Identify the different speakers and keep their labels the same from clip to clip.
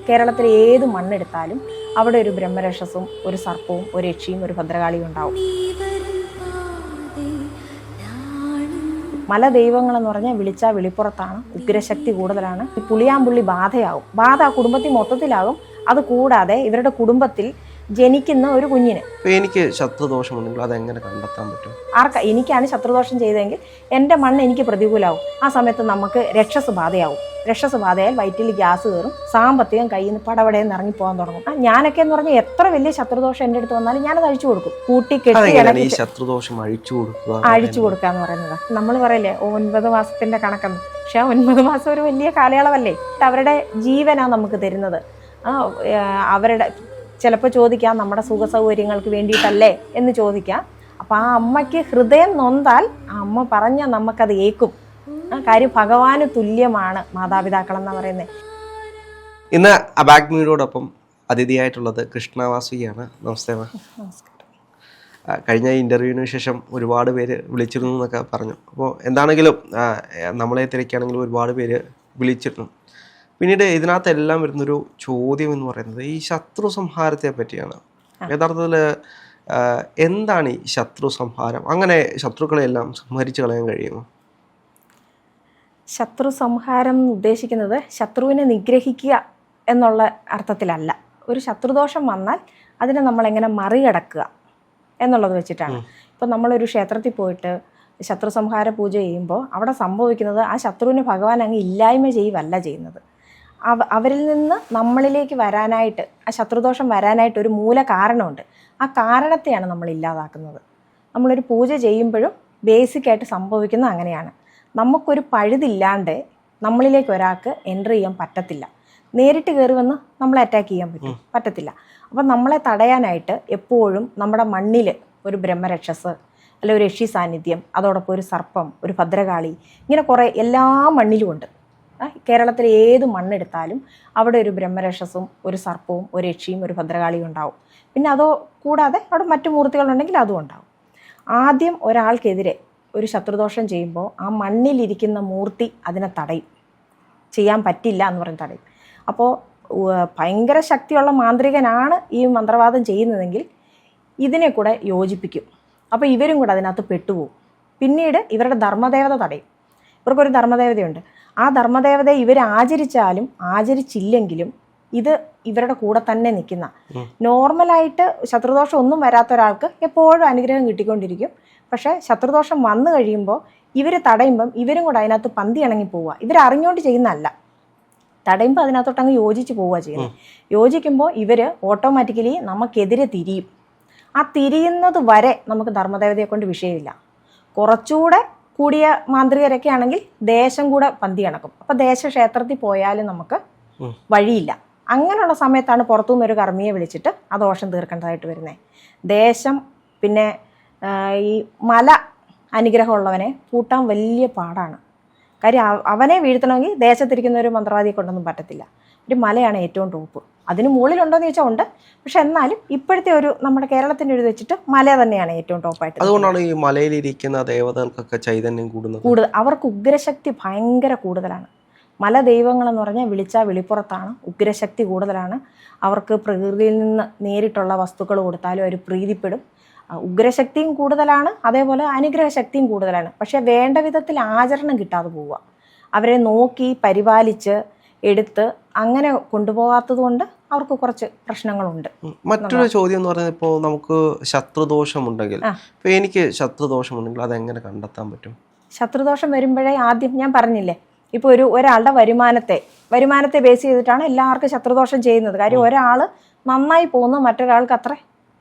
Speaker 1: കേരളത്തിലെ ഏത് മണ്ണെടുത്താലും അവിടെ ഒരു ബ്രഹ്മരക്ഷസും ഒരു സർപ്പവും ഒരു യക്ഷിയും ഒരു ഭദ്രകാളിയും ഉണ്ടാവും. മലദൈവങ്ങളെന്ന് പറഞ്ഞാൽ വിളിച്ചാൽ വിളിപ്പുറത്താണ്, ഉഗ്രശക്തി കൂടുതലാണ്. ഈ പുളിയാമ്പുള്ളി ബാധയാകും. ബാധ കുടുംബത്തിൽ മൊത്തത്തിലാകും. അത് കൂടാതെ ഇവരുടെ കുടുംബത്തിൽ ജനിക്കുന്ന ഒരു കുഞ്ഞിന്
Speaker 2: എനിക്ക് ശത്രുദോഷമുണ്ടെങ്കിൽ അതെങ്ങനെ കണ്ടെത്താൻ പറ്റും?
Speaker 1: എനിക്കാണ് ശത്രുദോഷം ചെയ്തതെങ്കിൽ എൻ്റെ മണ്ണ് എനിക്ക് പ്രതികൂലമാവും. ആ സമയത്ത് നമുക്ക് രക്ഷസ് ബാധയാവും. രക്ഷസ് ബാധയാൽ വയറ്റിൽ ഗ്യാസ് കയറും, സാമ്പത്തികം കയ്യിൽ നിന്ന് പടപടയെന്ന് ഇറങ്ങിപ്പോകാൻ തുടങ്ങും. ഞാനൊക്കെ എന്ന് പറഞ്ഞാൽ എത്ര വലിയ ശത്രുദോഷം എൻ്റെ അടുത്ത് വന്നാലും ഞാനത് അഴിച്ചു കൊടുക്കും. അഴിച്ചു കൊടുക്കുക എന്ന് പറയുന്നത് നമ്മൾ പറയില്ലേ 9 മാസത്തിന്റെ കണക്കെന്ന്. പക്ഷെ 9 മാസം ഒരു വലിയ കാലയളവല്ലേ. അവരുടെ ജീവനാണ് നമുക്ക് തരുന്നത്. അവരുടെ ചിലപ്പോൾ ചോദിക്കാം നമ്മുടെ സുഖ സൗകര്യങ്ങൾക്ക് വേണ്ടിയിട്ടല്ലേ എന്ന് ചോദിക്കാം. അപ്പം ആ അമ്മയ്ക്ക് ഹൃദയം നൊന്താൽ ആ അമ്മ പറഞ്ഞാൽ നമുക്കത് ഏൽക്കും. കാര്യം ഭഗവാന് തുല്യമാണ് മാതാപിതാക്കളെന്ന് പറയുന്നത്.
Speaker 2: ഇന്ന് അബാക് മീഡിയയോടൊപ്പം അതിഥിയായിട്ടുള്ളത് കൃഷ്ണവാസുകിയാണ്. നമസ്തേ.
Speaker 1: നമസ്കാരം.
Speaker 2: കഴിഞ്ഞ ഇൻ്റർവ്യൂവിന് ശേഷം ഒരുപാട് പേര് വിളിച്ചിരുന്നു എന്നൊക്കെ പറഞ്ഞു. അപ്പോൾ എന്താണെങ്കിലും നമ്മളെ തിരക്കാണെങ്കിലും ഒരുപാട് പേര് വിളിച്ചിരുന്നു. പിന്നീട് ഇതിനകത്തെല്ലാം വരുന്നൊരു ചോദ്യം എന്ന് പറയുന്നത് ഈ ശത്രു സംഹാരത്തെ പറ്റിയാണ്. യഥാർത്ഥത്തിൽ എന്താണ് ഈ ശത്രു സംഹാരം? അങ്ങനെ ശത്രുക്കളെല്ലാം സംഹരിച്ചു കളയാൻ കഴിയുമോ?
Speaker 1: ശത്രു സംഹാരം ഉദ്ദേശിക്കുന്നത് ശത്രുവിനെ നിഗ്രഹിക്കുക എന്നുള്ള അർത്ഥത്തിലല്ല. ഒരു ശത്രുദോഷം വന്നാൽ അതിനെ നമ്മളെങ്ങനെ മറികടക്കുക എന്നുള്ളത് വെച്ചിട്ടാണ്. ഇപ്പം നമ്മളൊരു ക്ഷേത്രത്തിൽ പോയിട്ട് ശത്രു സംഹാര പൂജ ചെയ്യുമ്പോൾ അവിടെ സംഭവിക്കുന്നത് ആ ശത്രുവിനെ ഭഗവാൻ അങ്ങ് ഇല്ലായ്മ ചെയ്യുകയല്ല ചെയ്യുന്നത്. അവരിൽ നിന്ന് നമ്മളിലേക്ക് വരാനായിട്ട്, ആ ശത്രുദോഷം വരാനായിട്ട് ഒരു മൂല കാരണമുണ്ട്. ആ കാരണത്തെയാണ് നമ്മൾ ഇല്ലാതാക്കുന്നത്. നമ്മളൊരു പൂജ ചെയ്യുമ്പോഴും ബേസിക്കായിട്ട് സംഭവിക്കുന്നത് അങ്ങനെയാണ്. നമുക്കൊരു പഴുതില്ലാണ്ട് നമ്മളിലേക്ക് ഒരാൾക്ക് എൻ്റർ ചെയ്യാൻ പറ്റത്തില്ല. നേരിട്ട് കയറി വന്ന് നമ്മളെ അറ്റാക്ക് ചെയ്യാൻ പറ്റത്തില്ല. അപ്പം നമ്മളെ തടയാനായിട്ട് എപ്പോഴും നമ്മുടെ മണ്ണിൽ ഒരു ബ്രഹ്മരക്ഷസ് അല്ലെ ഒരു യക്ഷി സാന്നിധ്യം, അതോടൊപ്പം ഒരു സർപ്പം, ഒരു ഭദ്രകാളി, ഇങ്ങനെ കുറേ എല്ലാ മണ്ണിലും ഉണ്ട്. കേരളത്തിലെ ഏത് മണ്ണെടുത്താലും അവിടെ ഒരു ബ്രഹ്മരക്ഷസും ഒരു സർപ്പവും ഒരു യക്ഷിയും ഒരു ഭദ്രകാളിയും ഉണ്ടാവും. പിന്നെ അതോ കൂടാതെ അവിടെ മറ്റു മൂർത്തികളുണ്ടെങ്കിൽ അതും ഉണ്ടാവും. ആദ്യം ഒരാൾക്കെതിരെ ഒരു ശത്രുദോഷം ചെയ്യുമ്പോൾ ആ മണ്ണിലിരിക്കുന്ന മൂർത്തി അതിനെ തടയും. ചെയ്യാൻ പറ്റില്ല എന്ന് പറഞ്ഞ് തടയും. അപ്പോൾ ഭയങ്കര ശക്തിയുള്ള മാന്ത്രികനാണ് ഈ മന്ത്രവാദം ചെയ്യുന്നതെങ്കിൽ ഇതിനെ കൂടെ യോജിപ്പിക്കും. അപ്പോൾ ഇവരും കൂടെ അതിനകത്ത് പെട്ടുപോകും. പിന്നീട് ഇവരുടെ ധർമ്മദേവത തടയും. ഇവർക്കൊരു ധർമ്മദേവതയുണ്ട്. ആ ധർമ്മദേവതയെ ഇവർ ആചരിച്ചാലും ആചരിച്ചില്ലെങ്കിലും ഇത് ഇവരുടെ കൂടെ തന്നെ നിൽക്കുന്ന, നോർമലായിട്ട് ശത്രുദോഷം ഒന്നും വരാത്ത ഒരാൾക്ക് എപ്പോഴും അനുഗ്രഹം കിട്ടിക്കൊണ്ടിരിക്കും. പക്ഷേ ശത്രുദോഷം വന്നു കഴിയുമ്പോൾ ഇവർ തടയുമ്പം ഇവരും കൂടെ അതിനകത്ത് പന്തി ഇണങ്ങി പോവുക. ഇവരറിഞ്ഞുകൊണ്ട് ചെയ്യുന്നതല്ല, തടയുമ്പോൾ അതിനകത്തോട്ടങ്ങ് യോജിച്ച് പോവുക ചെയ്യുന്നത്. യോജിക്കുമ്പോൾ ഇവർ ഓട്ടോമാറ്റിക്കലി നമുക്കെതിരെ തിരിയും. ആ തിരിയുന്നത് വരെ നമുക്ക് ധർമ്മദേവതയെ കൊണ്ട് വിഷയമില്ല. കുറച്ചുകൂടെ കൂടിയ മാന്ത്രികരൊക്കെ ആണെങ്കിൽ ദേശം കൂടെ പന്തി കണക്കും. അപ്പം ദേശക്ഷേത്രത്തിൽ പോയാലും നമുക്ക് വഴിയില്ല. അങ്ങനെയുള്ള സമയത്താണ് പുറത്തുനിന്ന് ഒരു കർമ്മിയെ വിളിച്ചിട്ട് ആ ദോഷം തീർക്കേണ്ടതായിട്ട് വരുന്നത്. ദേശം പിന്നെ ഈ മല അനുഗ്രഹമുള്ളവനെ പൂട്ടാൻ വലിയ പാടാണ്. കാര്യം അവനെ വീഴ്ത്തണമെങ്കിൽ ദേശത്തിരിക്കുന്ന ഒരു മന്ത്രവാദിയെ കൊണ്ടൊന്നും പറ്റത്തില്ല. ഒരു മലയാണ് ഏറ്റവും ടോപ്പ്. അതിന് മുകളിലുണ്ടോയെന്ന് ചോദിച്ചാൽ ഉണ്ട്. പക്ഷെ എന്നാലും ഇപ്പോഴത്തെ ഒരു നമ്മുടെ കേരളത്തിൻ്റെ ഒരു വെച്ചിട്ട് മല തന്നെയാണ് ഏറ്റവും ടോപ്പായിട്ട്.
Speaker 2: അതുകൊണ്ടാണ് ഈ മലയിലിരിക്കുന്ന ദേവതകൾക്കൊക്കെ ചൈതന്യം കൂടുതൽ.
Speaker 1: അവർക്ക് ഉഗ്രശക്തി ഭയങ്കര കൂടുതലാണ്. മലദൈവങ്ങളെന്ന് പറഞ്ഞാൽ വിളിച്ചാൽ വിളിപ്പുറത്താണ്, ഉഗ്രശക്തി കൂടുതലാണ്. അവർക്ക് പ്രകൃതിയിൽ നിന്ന് നേരിട്ടുള്ള വസ്തുക്കൾ കൊടുത്താലും അവർ പ്രീതിപ്പെടും. ഉഗ്രശക്തിയും കൂടുതലാണ്, അതേപോലെ അനുഗ്രഹശക്തിയും കൂടുതലാണ്. പക്ഷെ വേണ്ട വിധത്തിൽ ആചരണം കിട്ടാതെ പോവുക. അവരെ നോക്കി പരിപാലിച്ച് എടുത്ത് അങ്ങനെ കൊണ്ടുപോകാത്തത് കൊണ്ട് അവർക്ക് കുറച്ച് പ്രശ്നങ്ങളുണ്ട്.
Speaker 2: മറ്റൊരു ചോദ്യം എന്ന് പറയുന്നത്, ഇപ്പോൾ നമുക്ക് ശത്രുദോഷമുണ്ടെങ്കിൽ, ഇപ്പോൾ എനിക്ക് ശത്രുദോഷമുണ്ടെങ്കിൽ അതെങ്ങനെ കണ്ടെത്താൻ പറ്റും?
Speaker 1: ശത്രുദോഷം വരുമ്പോഴേ ആദ്യം ഞാൻ പറഞ്ഞില്ലേ, ഇപ്പോൾ ഒരാളുടെ വരുമാനത്തെ ബേസ് ചെയ്തിട്ടാണ് എല്ലാവർക്കും ശത്രുദോഷം ചെയ്യുന്നത്. കാര്യം ഒരാൾ നന്നായി പോകുന്നത് മറ്റൊരാൾക്ക് അത്ര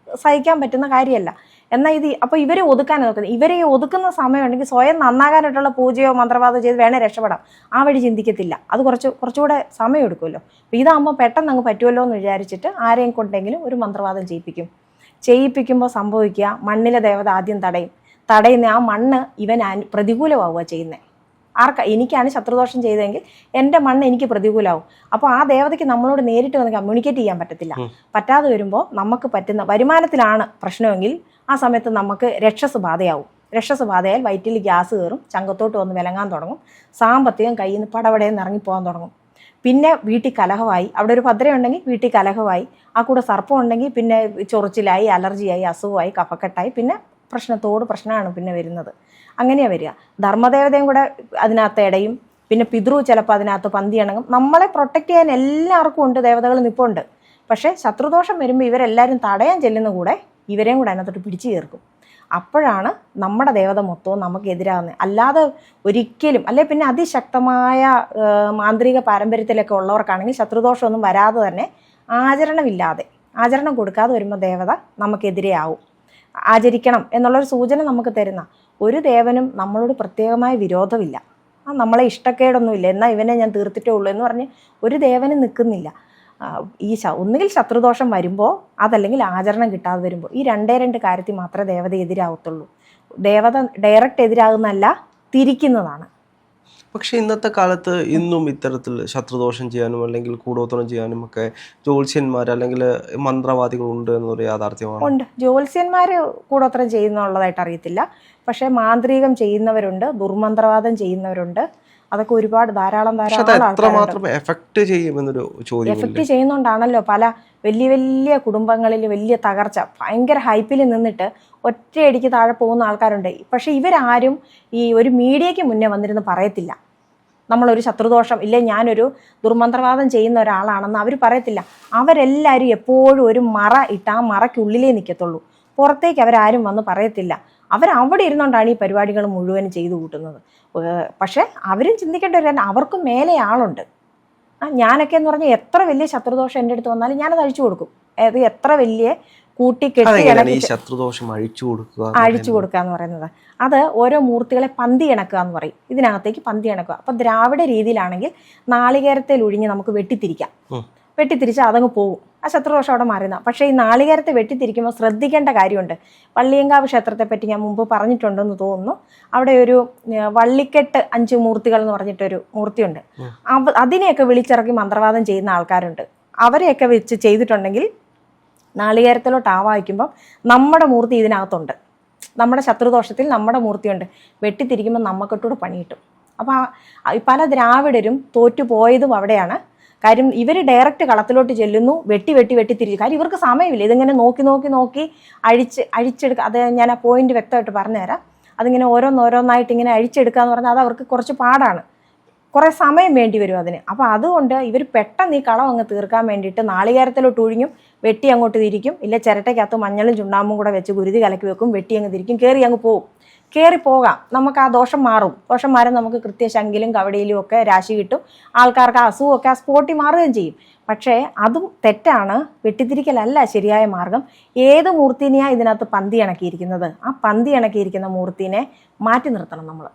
Speaker 1: സഹിക്കാൻ പറ്റുന്ന കാര്യമല്ല. എന്നാൽ അപ്പോൾ ഇവരെ ഒതുക്കാൻ നോക്കുന്നത്, ഇവരെ ഒതുക്കുന്ന സമയമുണ്ടെങ്കിൽ സ്വയം നന്നാകാനായിട്ടുള്ള പൂജയോ മന്ത്രവാദമോ ചെയ്ത് വേണേൽ രക്ഷപ്പെടാം. ആ വഴി ചിന്തിക്കത്തില്ല. അത് കുറച്ചുകൂടെ സമയം എടുക്കുമല്ലോ. അപ്പോൾ ഇതാകുമ്പോൾ പെട്ടെന്ന് അങ്ങ് പറ്റുമല്ലോ എന്ന് വിചാരിച്ചിട്ട് ആരെയും കൊണ്ടെങ്കിലും ഒരു മന്ത്രവാദം ചെയ്യിപ്പിക്കുമ്പോൾ സംഭവിക്കുക, മണ്ണിലെ ദേവത ആദ്യം തടയുന്ന ആ മണ്ണ് ഇവൻ പ്രതികൂലമാവുക ചെയ്യുന്നത്. എനിക്കാണ് ശത്രുദോഷം ചെയ്തതെങ്കിൽ എൻ്റെ മണ്ണ് എനിക്ക് പ്രതികൂലമാവും. അപ്പോൾ ആ ദേവതയ്ക്ക് നമ്മളോട് നേരിട്ട് വന്ന് കമ്മ്യൂണിക്കേറ്റ് ചെയ്യാൻ പറ്റാതെ വരുമ്പോൾ നമുക്ക് പറ്റുന്ന വരുമാനത്തിലാണ് പ്രശ്നമെങ്കിൽ ആ സമയത്ത് നമുക്ക് രക്ഷസ് ബാധയാൽ വയറ്റിൽ ഗ്യാസ് കയറും, ചങ്കത്തോട്ട് വന്ന് വിലങ്ങാൻ തുടങ്ങും, സാമ്പത്തികം കയ്യിൽ നിന്ന് പടപടയെന്ന് ഇറങ്ങിപ്പോകാൻ തുടങ്ങും. പിന്നെ വീട്ടിൽ കലഹമായി, അവിടെ ഒരു ഭദ്രയുണ്ടെങ്കിൽ വീട്ടിൽ കലഹമായി, ആ കൂടെ സർപ്പം ഉണ്ടെങ്കിൽ പിന്നെ ചൊറിച്ചിലായി, അലർജിയായി, അസുഖമായി, കഫക്കെട്ടായി, പിന്നെ പ്രശ്നമാണ് പിന്നെ വരുന്നത്. അങ്ങനെയാണ് വരിക. ധർമ്മദേവതയും കൂടെ അതിനകത്ത് ഇടയും, പിന്നെ പിതൃ ചിലപ്പോൾ അതിനകത്ത് പന്തി ഇണങ്ങും. നമ്മളെ പ്രൊട്ടക്റ്റ് ചെയ്യാൻ എല്ലാവർക്കും ഉണ്ട്, ദേവതകൾ നിൽപ്പുണ്ട്. പക്ഷേ ശത്രുദോഷം വരുമ്പോൾ ഇവരെല്ലാവരും തടയാൻ ചെല്ലുന്ന കൂടെ ഇവരെയും കൂടെ അതിനകത്തോട്ട് പിടിച്ചു ചേർക്കും. അപ്പോഴാണ് നമ്മുടെ ദേവത മൊത്തവും നമുക്ക് എതിരാകുന്നത്. അല്ലാതെ ഒരിക്കലും അല്ലെ പിന്നെ അതിശക്തമായ മാന്ത്രിക പാരമ്പര്യത്തിലൊക്കെ ഉള്ളവർക്കാണെങ്കിൽ ശത്രുദോഷമൊന്നും വരാതെ തന്നെ ആചരണം കൊടുക്കാതെ വരുമ്പോൾ ദേവത നമുക്കെതിരെ ആവും. ആചരിക്കണം എന്നുള്ളൊരു സൂചന നമുക്ക് തരുന്ന ഒരു ദേവനും നമ്മളോട് പ്രത്യേകമായ വിരോധമില്ല. നമ്മളെ ഇഷ്ടക്കേടൊന്നുമില്ല, എന്നാൽ ഇവനെ ഞാൻ തീർത്തിട്ടേ ഉള്ളൂ എന്ന് പറഞ്ഞ് ഒരു ദേവനും നിൽക്കുന്നില്ല. ഒന്നുകിൽ ശത്രുദോഷം വരുമ്പോൾ, അതല്ലെങ്കിൽ ആചരണം കിട്ടാതെ വരുമ്പോൾ, ഈ രണ്ട് കാര്യത്തിൽ മാത്രമേ ദേവത എതിരാവത്തുള്ളൂ. ദേവത ഡയറക്റ്റ് എതിരാകുന്നതല്ല, തിരിക്കുന്നതാണ്.
Speaker 2: പക്ഷേ ഇന്നത്തെ കാലത്ത് ഇന്നും ഇത്തരത്തിൽ ശത്രുദോഷം ചെയ്യാനും അല്ലെങ്കിൽ കൂടോത്രം ചെയ്യാനും ഒക്കെ ജ്യോത്സ്യന്മാർ അല്ലെങ്കിൽ മന്ത്രവാദികളുണ്ട് എന്നൊരു യാഥാർത്ഥ്യമാണ്.
Speaker 1: ഉണ്ട്, ജ്യോത്സ്യന്മാർ കൂടോത്രം ചെയ്യുന്നുള്ളതായിട്ട് അറിയത്തില്ല. പക്ഷേ മാന്ത്രികം ചെയ്യുന്നവരുണ്ട്, ദുർമന്ത്രവാദം ചെയ്യുന്നവരുണ്ട്. അതൊക്കെ ധാരാളം
Speaker 2: എഫക്ട്
Speaker 1: ചെയ്യുന്നോണ്ടാണല്ലോ പല വലിയ വലിയ കുടുംബങ്ങളിൽ വലിയ തകർച്ച, ഭയങ്കര ഹൈപ്പിൽ നിന്നിട്ട് ഒറ്റയടിക്ക് താഴെ പോകുന്ന ആൾക്കാരുണ്ട്. പക്ഷെ ഇവരാരും ഈ ഒരു മീഡിയയ്ക്ക് മുന്നേ വന്നിരുന്ന് പറയത്തില്ല നമ്മളൊരു ശത്രുദോഷം ഇല്ലേ, ഞാനൊരു ദുർമന്ത്രവാദം ചെയ്യുന്ന ഒരാളാണെന്ന് അവർ പറയത്തില്ല. അവരെല്ലാവരും എപ്പോഴും ഒരു മറ ഇട്ട് ആ മറയ്ക്കുള്ളിലേ നിൽക്കത്തുള്ളൂ. പുറത്തേക്ക് അവരാരും വന്ന് പറയത്തില്ല. അവരവിടെ ഇരുന്നുകൊണ്ടാണ് ഈ പരിപാടികൾ മുഴുവനും ചെയ്തു കൂട്ടുന്നത്. പക്ഷെ അവരും ചിന്തിക്കേണ്ട ഒരു കാര്യം, അവർക്കും മേലെ ആളുണ്ട്. ഞാനൊക്കെ എന്ന് പറഞ്ഞാൽ എത്ര വലിയ ശത്രുദോഷം എൻ്റെ അടുത്ത് വന്നാലും ഞാനത് അഴിച്ചു കൊടുക്കും. അത് എത്ര വലിയ
Speaker 2: ശത്രുദോഷം അഴിച്ചു
Speaker 1: കൊടുക്കുക എന്ന് പറയുന്നത്, അത് ഓരോ മൂർത്തികളെ പന്തി ഇണക്കുക എന്ന് പറയും. ഇതിനകത്തേക്ക് പന്തി ഇണക്കുക. അപ്പൊ ദ്രാവിഡ രീതിയിലാണെങ്കിൽ നാളികേരത്തിൽ ഒഴിഞ്ഞ് നമുക്ക് വെട്ടിത്തിരിച്ച് അതങ്ങ് പോകും. ആ ശത്രുദോഷം അവിടെ മാറുന്ന. പക്ഷേ ഈ നാളികേരത്തെ വെട്ടിത്തിരിക്കുമ്പോൾ ശ്രദ്ധിക്കേണ്ട കാര്യമുണ്ട്. വള്ളിയങ്കാവ് ക്ഷേത്രത്തെ പറ്റി ഞാൻ മുമ്പ് പറഞ്ഞിട്ടുണ്ടെന്ന് തോന്നുന്നു. അവിടെ ഒരു വള്ളിക്കെട്ട് 5 മൂർത്തികൾ എന്ന് പറഞ്ഞിട്ടൊരു മൂർത്തിയുണ്ട്. അതിനെയൊക്കെ വിളിച്ചിറക്കി മന്ത്രവാദം ചെയ്യുന്ന ആൾക്കാരുണ്ട്. അവരെയൊക്കെ വെച്ച് ചെയ്തിട്ടുണ്ടെങ്കിൽ നാളികേരത്തിലോട്ട് ആവാഹിക്കുമ്പം നമ്മുടെ മൂർത്തി ഇതിനകത്തുണ്ട്, നമ്മുടെ ശത്രുദോഷത്തിൽ നമ്മുടെ മൂർത്തിയുണ്ട്. വെട്ടിത്തിരിക്കുമ്പോൾ നമുക്കൊട്ടുകൂടെ പണി കിട്ടും. അപ്പം പല ദ്രാവിഡരും തോറ്റുപോയതും അവിടെയാണ്. കാര്യം ഇവർ ഡയറക്റ്റ് കളത്തിലോട്ട് ചെല്ലുന്നു, വെട്ടിത്തിരിച്ചു. കാര്യം ഇവർക്ക് സമയമില്ല. ഇതിങ്ങനെ നോക്കി അഴിച്ചെടുക്കുക. അത് ഞാൻ ആ പോയിന്റ് വ്യക്തമായിട്ട് പറഞ്ഞുതരാം. അതിങ്ങനെ ഓരോന്നായിട്ട് ഇങ്ങനെ അഴിച്ചെടുക്കുക എന്ന് പറഞ്ഞാൽ അത് അവർക്ക് കുറച്ച് പാടാണ്, കുറേ സമയം വേണ്ടി വരും അതിന്. അപ്പോൾ അതുകൊണ്ട് ഇവർ പെട്ടെന്ന് ഈ കളം അങ്ങ് തീർക്കാൻ വേണ്ടിയിട്ട് നാളികേരത്തിലോട്ട് ഒഴിഞ്ഞും വെട്ടി അങ്ങോട്ട് തിരിക്കും. ഇല്ല ചിരട്ടയ്ക്കകത്ത് മഞ്ഞളും ചുണ്ണാമ്പും കൂടെ വെച്ച് കുരുതി കലക്കി വെക്കും, വെട്ടി അങ്ങ് തിരിക്കും, കയറി പോകാം. നമുക്ക് ആ ദോഷം മാറും. ദോഷം മാറാൻ നമുക്ക് കൃത്യശങ്കിലും കവടിയിലും ഒക്കെ രാശി കിട്ടും. ആൾക്കാർക്ക് ആ അസുഖമൊക്കെ ആ സ്പോട്ടിൽ മാറുകയും ചെയ്യും. പക്ഷേ അതും തെറ്റാണ്. വെട്ടിത്തിരിക്കലല്ല ശരിയായ മാർഗം. ഏത് മൂർത്തിനെയാണ് ഇതിനകത്ത് പന്തി ഇണക്കിയിരിക്കുന്നത്, ആ പന്തി ഇണക്കിയിരിക്കുന്ന മൂർത്തിനെ മാറ്റി നിർത്തണം.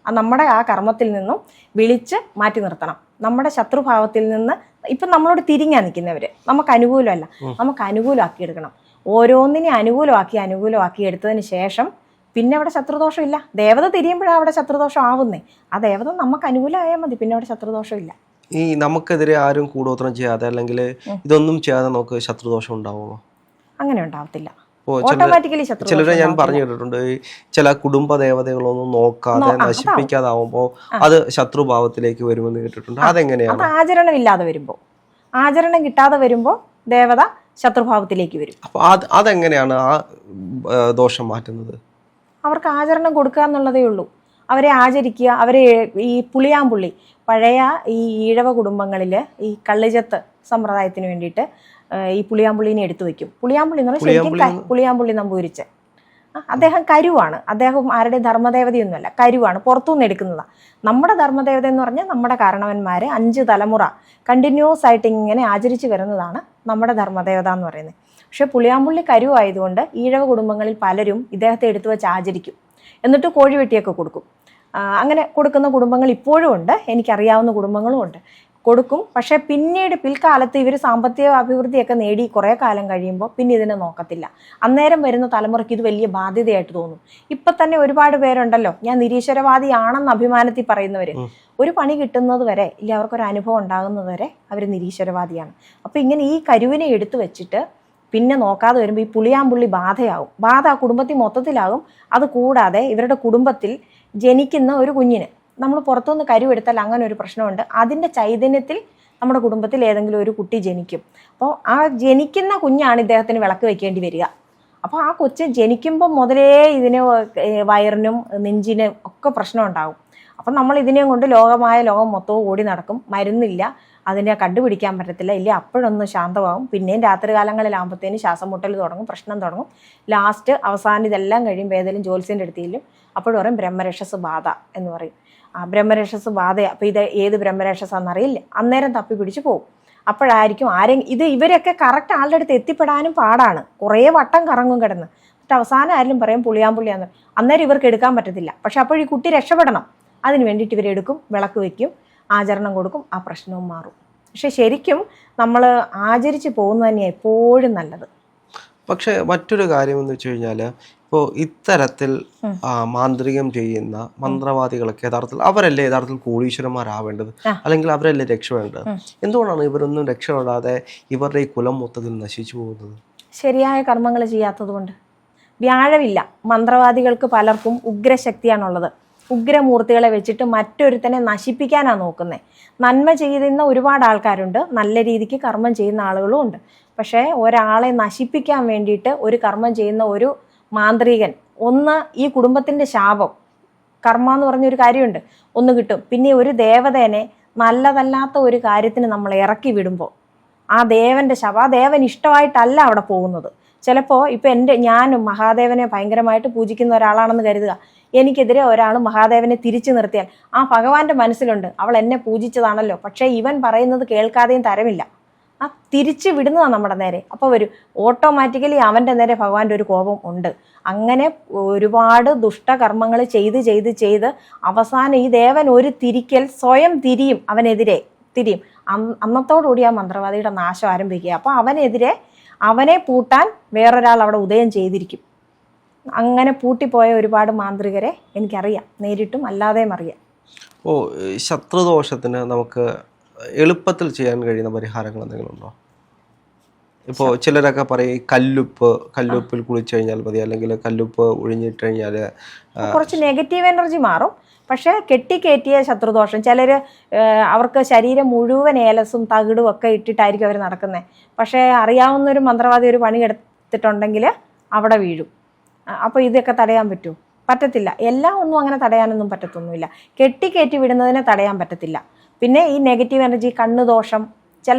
Speaker 1: നമ്മുടെ ആ കർമ്മത്തിൽ നിന്നും വിളിച്ച് മാറ്റി നിർത്തണം. നമ്മുടെ ശത്രുഭാവത്തിൽ നിന്ന് ഇപ്പം നമ്മളോട് തിരിഞ്ഞാ നിൽക്കുന്നവർ നമുക്ക് അനുകൂലമല്ല, നമുക്ക് അനുകൂലമാക്കിയെടുക്കണം. ഓരോന്നിനെ അനുകൂലമാക്കി എടുത്തതിന് ശേഷം പിന്നെ അവിടെ ശത്രുദോഷം ഇല്ല. ദേവത തിരിയുമ്പോഴാണ് അവിടെ ശത്രുദോഷം ആവുന്നേ. ആ ദേവത നമുക്ക് അനുകൂലമായാൽ മതി, പിന്നെ അവിടെ ശത്രുദോഷം ഇല്ല.
Speaker 2: ഈ നമുക്കെതിരെ ആരും കൂടോത്രം ചെയ്യാതെ അല്ലെങ്കിൽ ഇതൊന്നും ചെയ്യാതെ നമുക്ക് ശത്രുദോഷം ഉണ്ടാവുമോ?
Speaker 1: അങ്ങനെ ഉണ്ടാവത്തില്ല.
Speaker 2: ചിലരെ ഞാൻ പറഞ്ഞു കേട്ടിട്ടുണ്ട്, ചില കുടുംബ ദേവതകളൊന്നും നോക്കാതെ നശിപ്പിക്കാതാവുമ്പോ അത് ശത്രുഭാവത്തിലേക്ക് വരുമെന്ന് കേട്ടിട്ടുണ്ട്. അതെങ്ങനെയാണ്?
Speaker 1: ആചരണം ഇല്ലാതെ വരുമ്പോ, ആചരണം കിട്ടാതെ വരുമ്പോ ദേവത ശത്രുഭാവത്തിലേക്ക് വരും.
Speaker 2: അപ്പൊ അതെങ്ങനെയാണ് ആ ദോഷം മാറ്റുന്നത്?
Speaker 1: അവർക്ക് ആചരണം കൊടുക്കുക എന്നുള്ളതേ ഉള്ളൂ. അവരെ ആചരിക്കുക. അവരെ ഈ പുളിയാമ്പുള്ളി, പഴയ ഈ ഈഴവ കുടുംബങ്ങളിൽ ഈ കള്ളിജത്ത് സമ്പ്രദായത്തിന് വേണ്ടിയിട്ട് ഈ പുളിയാമ്പുള്ളിനെ എടുത്തു വെക്കും. പുളിയാമ്പുള്ളി എന്ന് പറഞ്ഞാൽ ശരിക്കും പുളിയാമ്പുള്ളി നമ്പൂരിച്ച് അദ്ദേഹം കരുവാണ്. അദ്ദേഹം ആരുടെ ധർമ്മദേവതയൊന്നുമല്ല, കരുവാണ്, പുറത്തുനിന്ന് എടുക്കുന്നതാണ്. നമ്മുടെ ധർമ്മദേവത എന്ന് പറഞ്ഞാൽ നമ്മുടെ കാരണവന്മാർ 5 തലമുറ കണ്ടിന്യൂസ് ആയിട്ട് ഇങ്ങനെ ആചരിച്ചു വരുന്നതാണ് നമ്മുടെ ധർമ്മദേവത എന്ന് പറയുന്നത്. പക്ഷെ പുളിയാമ്പുള്ളി കരുവായതുകൊണ്ട് ഈഴവ കുടുംബങ്ങളിൽ പലരും ഇദ്ദേഹത്തെ എടുത്തു വെച്ച് ആചരിക്കും. എന്നിട്ട് കോഴി വെട്ടിയൊക്കെ കൊടുക്കും. അങ്ങനെ കൊടുക്കുന്ന കുടുംബങ്ങൾ ഇപ്പോഴും ഉണ്ട്, എനിക്കറിയാവുന്ന കുടുംബങ്ങളും ഉണ്ട്, കൊടുക്കും. പക്ഷെ പിന്നീട് പിൽക്കാലത്ത് ഇവർ സാമ്പത്തിക അഭിവൃദ്ധിയൊക്കെ നേടി കുറേ കാലം കഴിയുമ്പോൾ പിന്നെ ഇതിനെ നോക്കത്തില്ല. അന്നേരം വരുന്ന തലമുറയ്ക്ക് ഇത് വലിയ ബാധ്യതയായിട്ട് തോന്നും. ഇപ്പം തന്നെ ഒരുപാട് പേരുണ്ടല്ലോ, ഞാൻ നിരീശ്വരവാദിയാണെന്ന് അഭിമാനത്തിൽ പറയുന്നവർ, ഒരു പണി കിട്ടുന്നത് വരെ ഇല്ല അവർക്കൊരു അനുഭവം ഉണ്ടാകുന്നത് വരെ അവർ നിരീശ്വരവാദിയാണ്. അപ്പോൾ ഇങ്ങനെ ഈ കരുവിനെ എടുത്തു വെച്ചിട്ട് പിന്നെ നോക്കാതെ വരുമ്പോൾ ഈ പുളിയാമ്പുള്ളി ബാധയാവും. ബാധ ആ കുടുംബത്തിൽ മൊത്തത്തിലാകും. അത് കൂടാതെ ഇവരുടെ കുടുംബത്തിൽ ജനിക്കുന്ന ഒരു കുഞ്ഞിന് നമ്മൾ പുറത്തുനിന്ന് കരുവെടുത്താൽ അങ്ങനെ ഒരു പ്രശ്നമുണ്ട്. അതിൻ്റെ ചൈതന്യത്തിൽ നമ്മുടെ കുടുംബത്തിൽ ഏതെങ്കിലും ഒരു കുട്ടി ജനിക്കും. അപ്പോൾ ആ ജനിക്കുന്ന കുഞ്ഞാണ് ഇദ്ദേഹത്തിന് വിളക്ക് വെക്കേണ്ടി വരിക. അപ്പോൾ ആ കൊച്ച് ജനിക്കുമ്പോൾ മുതലേ ഇതിന് വയറിനും നെഞ്ചിനും ഒക്കെ പ്രശ്നം ഉണ്ടാകും. അപ്പം നമ്മൾ ഇതിനെയും കൊണ്ട് ലോകം മൊത്തവും ഓടി നടക്കും. മരുന്നില്ല, അതിനെ കണ്ടുപിടിക്കാൻ പറ്റത്തില്ല. ഇല്ല, അപ്പോഴൊന്ന് ശാന്തമാകും. പിന്നെയും രാത്രി കാലങ്ങളിലാകുമ്പോഴത്തേന് ശ്വാസം മുട്ടൽ തുടങ്ങും, പ്രശ്നം തുടങ്ങും. ലാസ്റ്റ് അവസാനം ഇതെല്ലാം കഴിയുമ്പോൾ ഏതെങ്കിലും ജ്യോത്സ്യൻ്റെ അടുത്തില്ലും അപ്പോഴും പറയും ബ്രഹ്മരക്ഷസ് ബാധ എന്ന് പറയും. ആ ബ്രഹ്മരക്ഷസ് ബാധയാണ്. അപ്പോൾ ഇത് ഏത് ബ്രഹ്മരക്ഷസാണെന്നറിയില്ല. അന്നേരം തപ്പി പിടിച്ച് പോകും. അപ്പോഴായിരിക്കും ഇവരൊക്കെ കറക്റ്റ് ആളുടെ അടുത്ത് എത്തിപ്പെടാനും പാടാണ്. കുറേ വട്ടം കറങ്ങും കിടന്ന്. എന്നിട്ട് അവസാനം ആരെങ്കിലും പറയും പുളിയാന്ന്. അന്നേരം ഇവർക്ക് എടുക്കാൻ പറ്റത്തില്ല. പക്ഷെ അപ്പോൾ ഈ കുട്ടി രക്ഷപ്പെടണം. അതിന് വേണ്ടിയിട്ട് ഇവരെടുക്കും, വിളക്ക് വയ്ക്കും, ആചരണം കൊടുക്കും, ആ പ്രശ്നവും മാറും. പക്ഷെ ശരിക്കും നമ്മൾ ആചരിച്ച് പോകുന്നത് തന്നെയാണ് എപ്പോഴും നല്ലത്.
Speaker 2: പക്ഷെ മറ്റൊരു കാര്യം എന്ന് വെച്ച് കഴിഞ്ഞാൽ, ഇപ്പോൾ ഇത്തരത്തിൽ മാന്ത്രികം ചെയ്യുന്ന മന്ത്രവാദികളൊക്കെ അവരല്ലേ യഥാർത്ഥത്തിൽ കോടീശ്വരന്മാരാവേണ്ടത്, അല്ലെങ്കിൽ അവരല്ലേ രക്ഷപ്പെടേണ്ടത്? എന്തുകൊണ്ടാണ് ഇവരൊന്നും രക്ഷപ്പെടാതെ ഇവരുടെ ഈ കുലം മൊത്തത്തിൽ നശിച്ചു പോകുന്നത്?
Speaker 1: ശരിയായ കർമ്മങ്ങൾ ചെയ്യാത്തത് കൊണ്ട്. വ്യാഴമില്ല. മന്ത്രവാദികൾക്ക് പലർക്കും ഉഗ്രശക്തിയാണുള്ളത്. ഉഗ്രമൂർത്തികളെ വെച്ചിട്ട് മറ്റൊരുത്തനെ നശിപ്പിക്കാനാണ് നോക്കുന്നത്. നന്മ ചെയ്യുന്ന ഒരുപാട് ആൾക്കാരുണ്ട്, നല്ല രീതിക്ക് കർമ്മം ചെയ്യുന്ന ആളുകളും ഉണ്ട്. പക്ഷേ ഒരാളെ നശിപ്പിക്കാൻ വേണ്ടിയിട്ട് ഒരു കർമ്മം ചെയ്യുന്ന ഒരു മാന്ത്രികൻ, ഒന്ന് ഈ കുടുംബത്തിൻ്റെ ശാപം, കർമ്മ എന്ന് പറഞ്ഞൊരു കാര്യമുണ്ട്, ഒന്ന് കിട്ടും. പിന്നെ ഒരു ദേവതേനെ നല്ലതല്ലാത്ത ഒരു കാര്യത്തിന് നമ്മൾ ഇറക്കി വിടുമ്പോൾ ആ ദേവൻ്റെ ശാപം, ആ ദേവൻ ഇഷ്ടമായിട്ടല്ല അവിടെ പോകുന്നത്. ചിലപ്പോൾ ഇപ്പം ഞാനും മഹാദേവനെ ഭയങ്കരമായിട്ട് പൂജിക്കുന്ന ഒരാളാണെന്ന് കരുതുക. എനിക്കെതിരെ ഒരാൾ മഹാദേവനെ തിരിച്ചു നിർത്തിയാൽ ആ ഭഗവാന്റെ മനസ്സിലുണ്ട് അവൾ എന്നെ പൂജിച്ചതാണല്ലോ, പക്ഷേ ഇവൻ പറയുന്നത് കേൾക്കാതെയും തരമില്ല. ആ തിരിച്ചു വിടുന്നതാണ് നമ്മുടെ നേരെ. അപ്പോൾ വരും ഓട്ടോമാറ്റിക്കലി അവൻ്റെ നേരെ ഭഗവാന്റെ ഒരു കോപം ഉണ്ട്. അങ്ങനെ ഒരുപാട് ദുഷ്ടകർമ്മങ്ങൾ ചെയ്ത് അവസാനം ഈ ദേവൻ ഒരു തിരിക്കൽ സ്വയം തിരിയും, അവനെതിരെ തിരിയും. അന്നത്തോടുകൂടി ആ മന്ത്രവാദിയുടെ നാശം ആരംഭിക്കുക. അപ്പോൾ അവനെ പൂട്ടാൻ വേറൊരാൾ അവിടെ ഉദയം ചെയ്തിരിക്കും. അങ്ങനെ പൂട്ടിപ്പോയ ഒരുപാട് മാന്ത്രികരെ എനിക്കറിയാം, നേരിട്ടും അല്ലാതെയും അറിയാം.
Speaker 2: ശത്രുദോഷത്തിന് നമുക്ക് എളുപ്പത്തിൽ ചെയ്യാൻ കഴിയുന്ന പരിഹാരങ്ങൾ എന്തെങ്കിലും ഉണ്ടോ? ഇപ്പോൾ ചിലരൊക്കെ പറയും കല്ലുപ്പിൽ കുളിച്ചു കഴിഞ്ഞാൽ മതി, അല്ലെങ്കിൽ കല്ലുപ്പ് ഒഴിഞ്ഞിട്ട് കഴിഞ്ഞാൽ
Speaker 1: കുറച്ച് നെഗറ്റീവ് എനർജി മാറും. പക്ഷേ കെട്ടിക്കയറ്റിയ ശത്രുദോഷം, ചിലർ അവർക്ക് ശരീരം മുഴുവൻ ഏലസും തകിടും ഒക്കെ ഇട്ടിട്ടായിരിക്കും അവർ നടക്കുന്നത്. പക്ഷേ അറിയാവുന്നൊരു മന്ത്രവാദി ഒരു പണി എടുത്തിട്ടുണ്ടെങ്കിൽ അവിടെ വീഴും. അപ്പോൾ ഇതൊക്കെ തടയാൻ പറ്റുമോ? പറ്റത്തില്ല. എല്ലാം ഒന്നും അങ്ങനെ തടയാനൊന്നും പറ്റത്തൊന്നുമില്ല. കെട്ടിക്കയറ്റി വിടുന്നതിനെ തടയാൻ പറ്റത്തില്ല. പിന്നെ ഈ നെഗറ്റീവ് എനർജി, കണ്ണുദോഷം,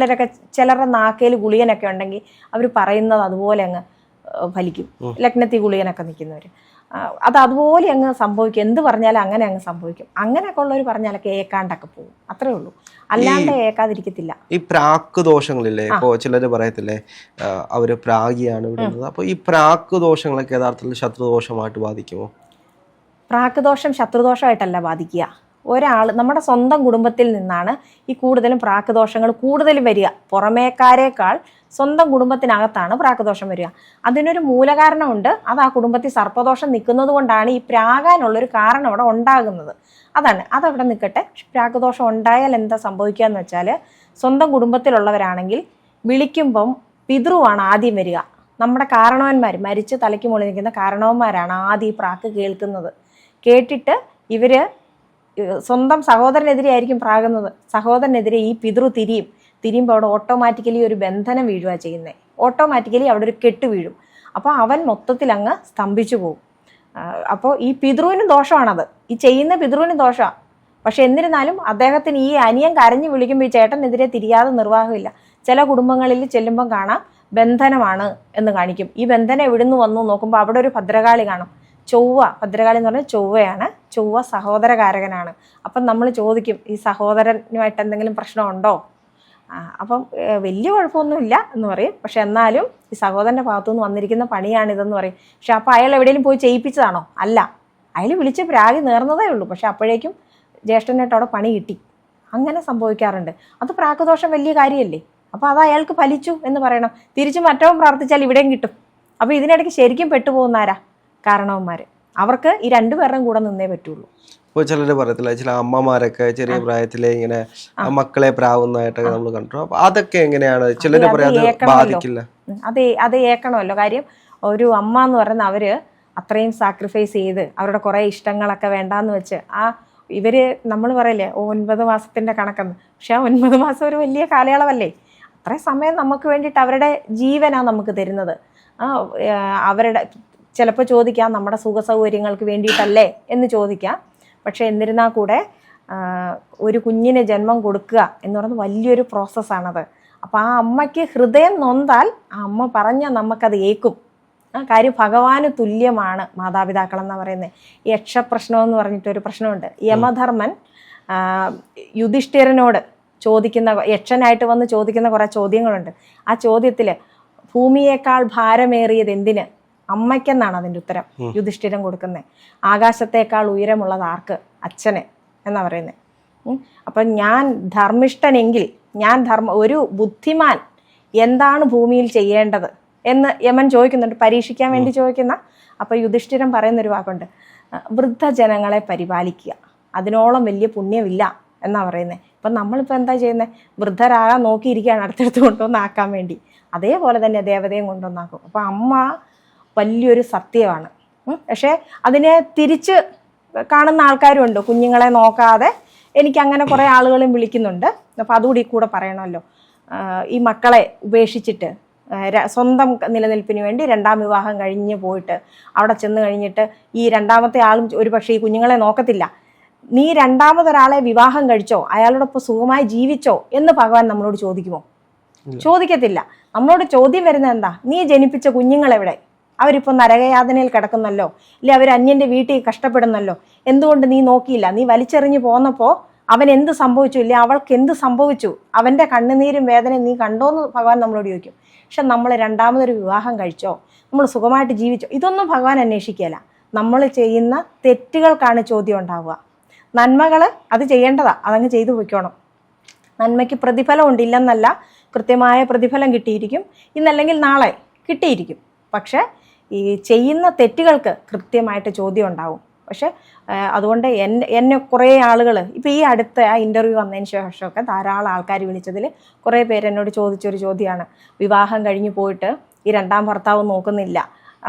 Speaker 1: ചിലരുടെ നാക്കയിൽ ഗുളികനൊക്കെ ഉണ്ടെങ്കിൽ അവർ പറയുന്നത് അതുപോലെ അങ്ങ് ഫലിക്കും. ലഗ്നത്തിൽ ഗുളികനൊക്കെ നിൽക്കുന്നവർ അതുപോലെ അങ്ങ് സംഭവിക്കും. എന്ത് പറഞ്ഞാലും അങ്ങനെ അങ്ങ് സംഭവിക്കും. അങ്ങനെയൊക്കെ ഉള്ളവർ പറഞ്ഞാലൊക്കെ ഏക്കാണ്ടൊക്കെ പോകും. അത്രേ ഉള്ളൂ, അല്ലാണ്ട് ഏക്കാതിരിക്കത്തില്ല.
Speaker 2: ഈ പ്രാക്ക് ദോഷങ്ങളില്ലേ, ഇപ്പോൾ ചിലർ പറയത്തില്ലേ അവര് പ്രാഗിയാണ് വിടുന്നത്. അപ്പോൾ ഈ പ്രാക്ക് ദോഷങ്ങളൊക്കെ യഥാർത്ഥത്തിൽ ശത്രുദോഷമായിട്ട് ബാധിക്കുമോ?
Speaker 1: പ്രാക്ക് ദോഷം ശത്രുദോഷമായിട്ടല്ല ബാധിക്കുക. നമ്മുടെ സ്വന്തം കുടുംബത്തിൽ നിന്നാണ് ഈ കൂടുതലും പ്രാക്ക് ദോഷങ്ങൾ കൂടുതലും വരിക. പുറമേക്കാരേക്കാൾ സ്വന്തം കുടുംബത്തിനകത്താണ് പ്രാക്ക് ദോഷം വരിക. അതിനൊരു മൂലകാരണമുണ്ട്. അത് ആ കുടുംബത്തിൽ സർപ്പദോഷം നിൽക്കുന്നത് കൊണ്ടാണ് ഈ പ്രാകാനുള്ളൊരു കാരണം അവിടെ ഉണ്ടാകുന്നത്. അതവിടെ നിൽക്കട്ടെ. പ്രാക്ക് ദോഷം ഉണ്ടായാൽ എന്താ സംഭവിക്കുക എന്ന് വെച്ചാൽ, സ്വന്തം കുടുംബത്തിലുള്ളവരാണെങ്കിൽ വിളിക്കുമ്പം പിതൃവാണ് ആദ്യം വരിക. നമ്മുടെ കാരണവന്മാർ, മരിച്ച് തലയ്ക്ക് മുകളിൽ നിൽക്കുന്ന കാരണവന്മാരാണ് ആദ്യം ഈ പ്രാക്ക് കേൾക്കുന്നത്. കേട്ടിട്ട് ഇവർ സ്വന്തം സഹോദരനെതിരെ ആയിരിക്കും പ്രാകുന്നത്. സഹോദരനെതിരെ ഈ പിതൃ തിരിയുമ്പോൾ അവിടെ ഓട്ടോമാറ്റിക്കലി ഒരു ബന്ധനം വീഴുക ചെയ്യുന്നത്. ഓട്ടോമാറ്റിക്കലി അവിടെ ഒരു കെട്ട് വീഴും. അപ്പോൾ അവൻ മൊത്തത്തിൽ അങ്ങ് സ്തംഭിച്ചു പോകും. അപ്പോൾ ഈ പിതൃവിനും ദോഷമാണത്, ഈ ചെയ്യുന്ന പിതൃവിനും ദോഷമാണ്. പക്ഷെ എന്നിരുന്നാലും അദ്ദേഹത്തിന് ഈ അനിയൻ കരഞ്ഞു വിളിക്കുമ്പോൾ ഈ ചേട്ടനെതിരെ തിരിയാതെ നിർവാഹമില്ല. ചില കുടുംബങ്ങളിൽ ചെല്ലുമ്പം കാണാം ബന്ധനമാണ് എന്ന് കാണിക്കും. ഈ ബന്ധനം എവിടുന്ന് വന്നു നോക്കുമ്പോൾ അവിടെ ഒരു ഭദ്രകാളി കാണും. ഭദ്രകാളി എന്ന് പറഞ്ഞാൽ ചൊവ്വയാണ്. ചൊവ്വ സഹോദരകാരകനാണ്. അപ്പം നമ്മൾ ചോദിക്കും, ഈ സഹോദരനുമായിട്ട് എന്തെങ്കിലും പ്രശ്നമുണ്ടോ? അപ്പം വലിയ കുഴപ്പമൊന്നുമില്ല എന്ന് പറയും. പക്ഷെ എന്നാലും ഈ സഹോദരൻ്റെ ഭാഗത്തുനിന്ന് വന്നിരിക്കുന്ന പണിയാണിതെന്ന് പറയും. പക്ഷെ അപ്പോൾ അയാൾ എവിടെയെങ്കിലും പോയി ചെയ്യിപ്പിച്ചതാണോ? അല്ല, അയാൾ വിളിച്ച് പ്രാഗി നേർന്നതേ ഉള്ളൂ. പക്ഷെ അപ്പോഴേക്കും ജ്യേഷ്ഠനായിട്ട് അവിടെ പണി കിട്ടി. അങ്ങനെ സംഭവിക്കാറുണ്ട്. അത് പ്രാക്കുദോഷം വലിയ കാര്യമല്ലേ? അപ്പോൾ അത് അയാൾക്ക് ഫലിച്ചു എന്ന് പറയണം. തിരിച്ച് മറ്റവൻ പ്രാർത്ഥിച്ചാൽ ഇവിടെയും കിട്ടും. അപ്പോൾ ഇതിനിടയ്ക്ക് ശരിക്കും പെട്ടുപോകുന്നാരാ? കാരണവന്മാർ. അവർക്ക് ഈ രണ്ടുപേരുടെയും കൂടെ നിന്നേ പറ്റുള്ളൂ.
Speaker 2: ഇപ്പോൾ ചിലർ പറയത്തില്ല, ചില അമ്മമാരൊക്കെ ചെറിയ പ്രായത്തിലെ ഇങ്ങനെ മക്കളെ പ്രാവുന്നതായിട്ടൊക്കെ നമ്മൾ കണ്ടു. അപ്പൊ അതൊക്കെ എങ്ങനെയാണ്? ചിലർ പറയാതെ ബാധിക്കില്ല.
Speaker 1: അത് ഏക്കണമല്ലോ. കാര്യം ഒരു അമ്മ എന്ന് പറയുന്ന അവര് അത്രയും സാക്രിഫൈസ് ചെയ്ത് അവരുടെ കുറെ ഇഷ്ടങ്ങളൊക്കെ വേണ്ടാന്ന് വെച്ച് ഇവർ നമ്മൾ പറയില്ലേ 9 മാസത്തിൻ്റെ കണക്കെന്ന്, പക്ഷെ ആ 9 മാസം ഒരു വലിയ കാലയളവല്ലേ. അത്രയും സമയം നമുക്ക് വേണ്ടിയിട്ട് അവരുടെ ജീവനാണ് നമുക്ക് തരുന്നത്. അവരുടെ ചിലപ്പോൾ ചോദിക്കാം നമ്മുടെ സുഖസൗകര്യങ്ങൾക്ക് വേണ്ടിയിട്ടല്ലേ എന്ന് ചോദിക്കാം. പക്ഷേ എന്നിരുന്നാൽ കൂടെ ഒരു കുഞ്ഞിന് ജന്മം കൊടുക്കുക എന്ന് പറയുന്നത് വലിയൊരു പ്രോസസ്സാണത്. അപ്പോൾ ആ അമ്മയ്ക്ക് ഹൃദയം നൊന്താൽ ആ അമ്മ പറഞ്ഞാൽ നമുക്കത് ഏൽക്കും. ആ കാര്യം ഭഗവാന് തുല്യമാണ് മാതാപിതാക്കളെന്ന് പറയുന്നത്. യക്ഷപ്രശ്നം എന്ന് പറഞ്ഞിട്ടൊരു പ്രശ്നമുണ്ട്. യമധർമ്മൻ യുധിഷ്ഠിരനോട് ചോദിക്കുന്ന, യക്ഷനായിട്ട് വന്ന് ചോദിക്കുന്ന കുറേ ചോദ്യങ്ങളുണ്ട്. ആ ചോദ്യത്തിൽ ഭൂമിയേക്കാൾ ഭാരമേറിയത് എന്തിന്? അമ്മയ്ക്കെന്നാണ് അതിൻ്റെ ഉത്തരം യുധിഷ്ഠിരൻ കൊടുക്കുന്നത്. ആകാശത്തേക്കാൾ ഉയരമുള്ളത് ആർക്ക്? അച്ഛന് എന്നാ പറയുന്നത്. അപ്പം ഞാൻ ധർമ്മിഷ്ഠനെങ്കിൽ, ഒരു ബുദ്ധിമാൻ എന്താണ് ഭൂമിയിൽ ചെയ്യേണ്ടത് എന്ന് യമൻ ചോദിക്കുന്നുണ്ട്, പരീക്ഷിക്കാൻ വേണ്ടി ചോദിക്കുന്ന. അപ്പോൾ യുധിഷ്ഠിരൻ പറയുന്നൊരു വാക്കുണ്ട്, വൃദ്ധജനങ്ങളെ പരിപാലിക്കുക, അതിനോളം വലിയ പുണ്യമില്ല എന്നാ പറയുന്നത്. ഇപ്പം നമ്മളിപ്പോൾ എന്താ ചെയ്യുന്നത്? വൃദ്ധരാകാൻ നോക്കിയിരിക്കുകയാണ് അടുത്തടുത്ത് കൊണ്ടുവന്നാക്കാൻ വേണ്ടി. അതേപോലെ തന്നെ ദേവതയും കൊണ്ടുവന്നാക്കും. അപ്പോൾ അമ്മ വലിയൊരു സത്യമാണ്. പക്ഷേ അതിനെ തിരിച്ച് കാണുന്ന ആൾക്കാരും ഉണ്ട്. കുഞ്ഞുങ്ങളെ നോക്കാതെ എനിക്കങ്ങനെ കുറേ ആളുകളും വിളിക്കുന്നുണ്ട്. അപ്പോൾ അതുകൂടി കൂടെ പറയണമല്ലോ. ഈ മക്കളെ ഉപേക്ഷിച്ചിട്ട് സ്വന്തം നിലനിൽപ്പിന് വേണ്ടി 2ാം വിവാഹം കഴിഞ്ഞ് പോയിട്ട് അവിടെ ചെന്ന് കഴിഞ്ഞിട്ട് ഈ 2ാമത്തെ ആളും ഒരു പക്ഷേ ഈ കുഞ്ഞുങ്ങളെ നോക്കത്തില്ല. നീ 2ാമതൊരാളെ വിവാഹം കഴിച്ചോ, അയാളോടൊപ്പം സുഖമായി ജീവിച്ചോ എന്ന് ഭഗവാൻ നമ്മളോട് ചോദിക്കുമോ? ചോദിക്കത്തില്ല. നമ്മളോട് ചോദ്യം വരുന്നത് എന്താ? നീ ജനിപ്പിച്ച കുഞ്ഞുങ്ങളെവിടെ? അവരിപ്പോൾ നരകയാതനയിൽ കിടക്കുന്നല്ലോ, ഇല്ലേ അവർ അന്യൻ്റെ വീട്ടിൽ കഷ്ടപ്പെടുന്നല്ലോ, എന്തുകൊണ്ട് നീ നോക്കിയില്ല? നീ വലിച്ചെറിഞ്ഞ് പോന്നപ്പോൾ അവൻ എന്ത് സംഭവിച്ചു, ഇല്ലേ അവൾക്ക് എന്ത് സംഭവിച്ചു, അവൻ്റെ കണ്ണുനീരും വേദനയും നീ കണ്ടോന്ന് ഭഗവാൻ നമ്മളോട് ചോദിക്കും. പക്ഷെ നമ്മൾ 2ാമതൊരു വിവാഹം കഴിച്ചോ, നമ്മൾ സുഖമായിട്ട് ജീവിച്ചോ, ഇതൊന്നും ഭഗവാൻ അന്വേഷിക്കുകയില്ല. നമ്മൾ ചെയ്യുന്ന തെറ്റുകൾക്കാണ് ചോദ്യം ഉണ്ടാവുക. നന്മകൾ അത് ചെയ്യേണ്ടതാ, അതങ്ങ് ചെയ്തു പോയിക്കോണം. നന്മയ്ക്ക് പ്രതിഫലം ഉണ്ട്, ഇല്ലെന്നല്ല, കൃത്യമായ പ്രതിഫലം കിട്ടിയിരിക്കും, ഇന്നല്ലെങ്കിൽ നാളെ കിട്ടിയിരിക്കും. പക്ഷേ ഈ ചെയ്യുന്ന തെറ്റുകൾക്ക് കൃത്യമായിട്ട് ചോദ്യം ഉണ്ടാവും. പക്ഷെ അതുകൊണ്ട് എന്നെ കുറേ ആളുകൾ ഇപ്പോൾ ഈ അടുത്ത ആ ഇൻ്റർവ്യൂ വന്നതിന് ശേഷമൊക്കെ ധാരാളം ആൾക്കാർ വിളിച്ചതിൽ കുറേ പേര് എന്നോട് ചോദിച്ചൊരു ചോദ്യമാണ്, വിവാഹം കഴിഞ്ഞ് പോയിട്ട് ഈ 2ാം ഭർത്താവ് നോക്കുന്നില്ല.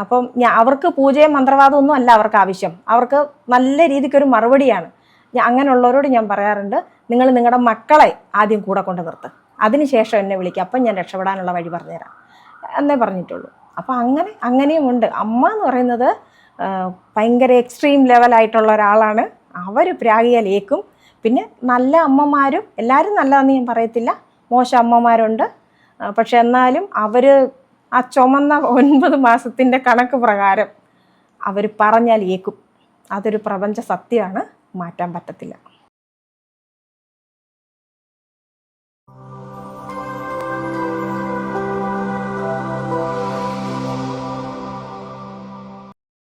Speaker 1: അപ്പം അവർക്ക് പൂജയും മന്ത്രവാദവും ഒന്നും അല്ല അവർക്ക് ആവശ്യം, അവർക്ക് നല്ല രീതിക്കൊരു മറുപടിയാണ്. അങ്ങനെയുള്ളവരോട് ഞാൻ പറയാറുണ്ട്, നിങ്ങൾ നിങ്ങളുടെ മക്കളെ ആദ്യം കൂടെ കൊണ്ട് നിർത്ത്, അതിനുശേഷം എന്നെ വിളിക്കുക, അപ്പം ഞാൻ രക്ഷപ്പെടാനുള്ള വഴി പറഞ്ഞുതരാം എന്നേ പറഞ്ഞിട്ടുള്ളൂ. അപ്പം അങ്ങനെയും ഉണ്ട്. അമ്മ എന്ന് പറയുന്നത് ഭയങ്കര എക്സ്ട്രീം ലെവലായിട്ടുള്ള ഒരാളാണ്. അവർ പ്രാഗിയാൽ ഏക്കും. പിന്നെ നല്ല അമ്മമാരും, എല്ലാവരും നല്ലതെന്ന് ഞാൻ പറയത്തില്ല, മോശം അമ്മമാരുണ്ട്. പക്ഷെ എന്നാലും അവർ ആ ചുമന്ന 9 മാസത്തിൻ്റെ കണക്ക് പ്രകാരം അവർ പറഞ്ഞാൽ ഏക്കും. അതൊരു പ്രപഞ്ച സത്യമാണ്, മാറ്റാൻ പറ്റത്തില്ല.